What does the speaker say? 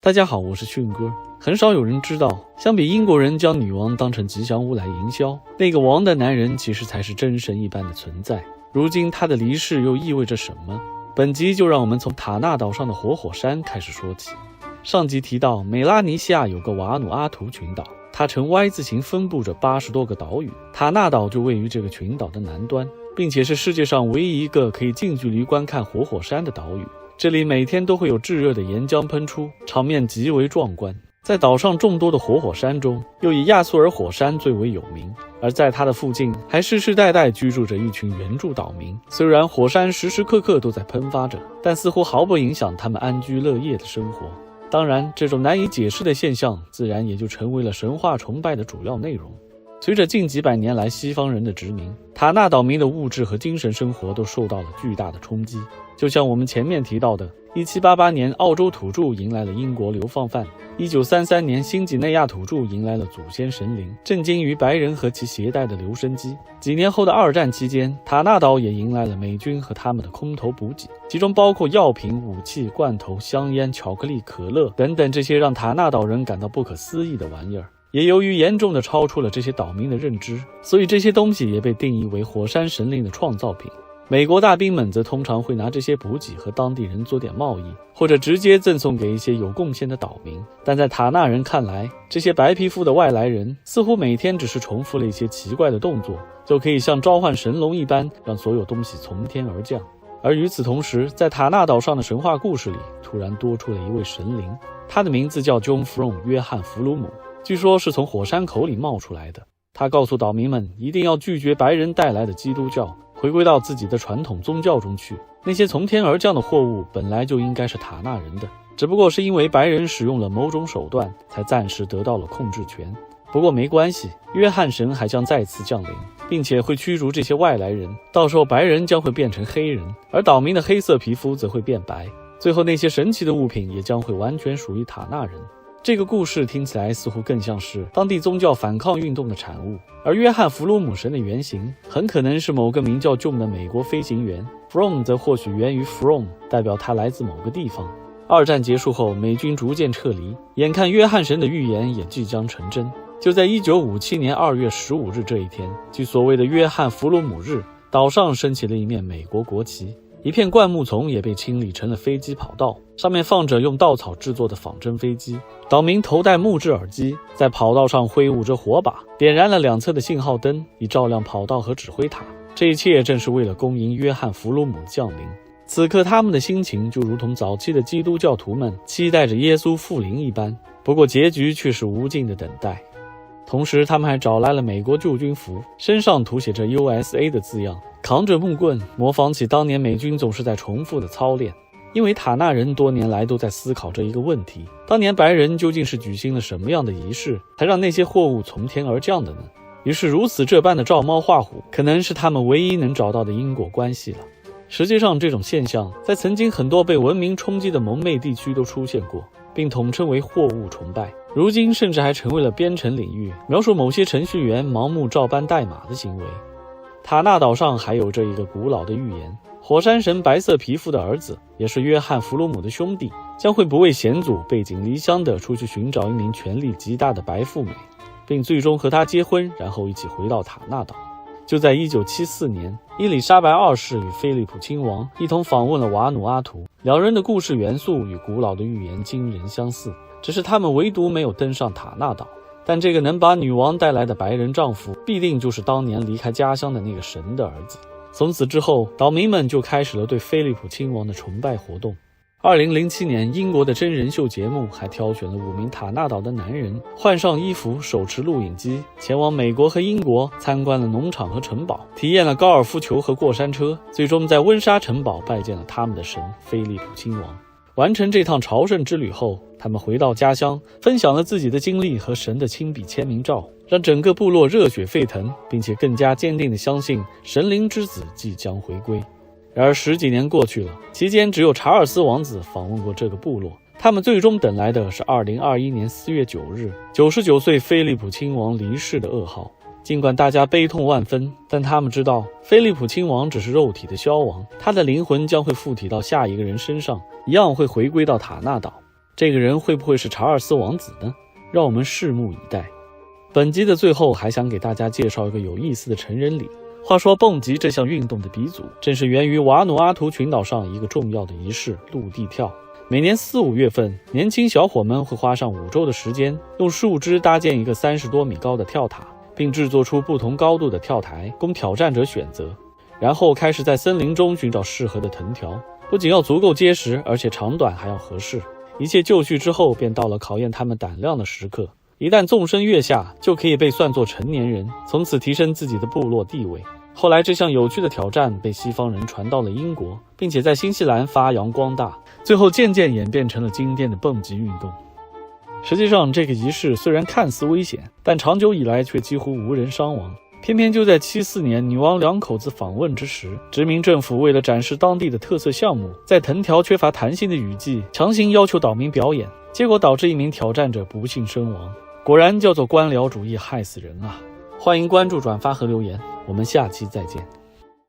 大家好，我是迅哥。很少有人知道，相比英国人将女王当成吉祥物来营销，那个王的男人其实才是真神一般的存在。如今他的离世又意味着什么？本集就让我们从塔纳岛上的活火山开始说起。上集提到，美拉尼西亚有个瓦努阿图群岛，它呈 Y 字形分布着80多个岛屿，塔纳岛就位于这个群岛的南端，并且是世界上唯一一个可以近距离观看活火山的岛屿。这里每天都会有炙热的岩浆喷出，场面极为壮观。在岛上众多的活火山中，又以亚速尔火山最为有名，而在它的附近还世世代代居住着一群原住岛民。虽然火山时时刻刻都在喷发着，但似乎毫不影响他们安居乐业的生活。当然，这种难以解释的现象自然也就成为了神话崇拜的主要内容。随着近几百年来西方人的殖民，塔纳岛民的物质和精神生活都受到了巨大的冲击。就像我们前面提到的，1788年澳洲土著迎来了英国流放犯，1933年新几内亚土著迎来了祖先神灵，震惊于白人和其携带的留声机。几年后的二战期间，塔纳岛也迎来了美军和他们的空投补给，其中包括药品、武器、罐头、香烟、巧克力、可乐等等这些让塔纳岛人感到不可思议的玩意儿。也由于严重地超出了这些岛民的认知，所以这些东西也被定义为火山神灵的创造品。美国大兵们则通常会拿这些补给和当地人做点贸易，或者直接赠送给一些有贡献的岛民。但在塔纳人看来，这些白皮肤的外来人似乎每天只是重复了一些奇怪的动作，就可以像召唤神龙一般，让所有东西从天而降。而与此同时，在塔纳岛上的神话故事里，突然多出了一位神灵，他的名字叫 John From 约翰·弗鲁姆，据说是从火山口里冒出来的。他告诉岛民们一定要拒绝白人带来的基督教，回归到自己的传统宗教中去。那些从天而降的货物本来就应该是塔纳人的，只不过是因为白人使用了某种手段，才暂时得到了控制权。不过没关系，约翰神还将再次降临，并且会驱逐这些外来人，到时候白人将会变成黑人，而岛民的黑色皮肤则会变白，最后那些神奇的物品也将会完全属于塔纳人。这个故事听起来似乎更像是当地宗教反抗运动的产物，而约翰·弗鲁姆神的原型很可能是某个名叫 John 的美国飞行员， From 则或许源于 From， 代表他来自某个地方。二战结束后，美军逐渐撤离，眼看约翰神的预言也即将成真。就在1957年2月15日这一天，即所谓的约翰·弗鲁姆日，岛上升起了一面美国国旗，一片灌木丛也被清理成了飞机跑道，上面放着用稻草制作的仿真飞机。岛民头戴木质耳机，在跑道上挥舞着火把，点燃了两侧的信号灯，以照亮跑道和指挥塔。这一切正是为了恭迎约翰·弗鲁姆降临。此刻他们的心情就如同早期的基督教徒们期待着耶稣复临一般，不过结局却是无尽的等待。同时他们还找来了美国旧军服，身上涂写着 USA 的字样，扛着木棍，模仿起当年美军总是在重复的操练。因为塔纳人多年来都在思考这一个问题，当年白人究竟是举行了什么样的仪式，才让那些货物从天而降的呢？于是如此这般的照猫画虎，可能是他们唯一能找到的因果关系了。实际上这种现象在曾经很多被文明冲击的蒙昧地区都出现过，并统称为货物崇拜，如今甚至还成为了编程领域，描述某些程序员盲目照搬代码的行为。塔纳岛上还有着一个古老的预言，火山神白色皮肤的儿子，也是约翰·弗鲁姆的兄弟，将会不畏险阻，背井离乡地出去寻找一名权力极大的白富美，并最终和她结婚，然后一起回到塔纳岛。就在1974年，伊丽莎白二世与菲利普亲王一同访问了瓦努阿图，两人的故事元素与古老的预言惊人相似，只是他们唯独没有登上塔纳岛。但这个能把女王带来的白人丈夫，必定就是当年离开家乡的那个神的儿子。从此之后，岛民们就开始了对菲利普亲王的崇拜活动。2007年，英国的真人秀节目还挑选了5名塔纳岛的男人，换上衣服，手持录影机，前往美国和英国，参观了农场和城堡，体验了高尔夫球和过山车，最终在温莎城堡拜见了他们的神菲利普亲王。完成这趟朝圣之旅后，他们回到家乡，分享了自己的经历和神的亲笔签名照，让整个部落热血沸腾，并且更加坚定地相信神灵之子即将回归。然而10几年过去了，期间只有查尔斯王子访问过这个部落，他们最终等来的是2021年4月9日99岁菲利普亲王离世的噩耗。尽管大家悲痛万分，但他们知道菲利普亲王只是肉体的消亡，他的灵魂将会附体到下一个人身上，一样会回归到塔纳岛。这个人会不会是查尔斯王子呢？让我们拭目以待。本集的最后还想给大家介绍一个有意思的成人礼。话说蹦极这项运动的鼻祖，正是源于瓦努阿图群岛上一个重要的仪式——陆地跳。每年4、5月份，年轻小伙们会花上5周的时间，用树枝搭建一个30多米高的跳塔，并制作出不同高度的跳台，供挑战者选择。然后开始在森林中寻找适合的藤条，不仅要足够结实，而且长短还要合适。一切就绪之后，便到了考验他们胆量的时刻。一旦纵身跃下，就可以被算作成年人，从此提升自己的部落地位。后来这项有趣的挑战被西方人传到了英国，并且在新西兰发扬光大，最后渐渐演变成了经典的蹦极运动。实际上，这个仪式虽然看似危险，但长久以来却几乎无人伤亡。偏偏就在74年女王2口子访问之时，殖民政府为了展示当地的特色项目，在藤条缺乏弹性的雨季强行要求岛民表演，结果导致一名挑战者不幸身亡。果然叫做官僚主义害死人啊！欢迎关注、转发和留言，我们下期再见。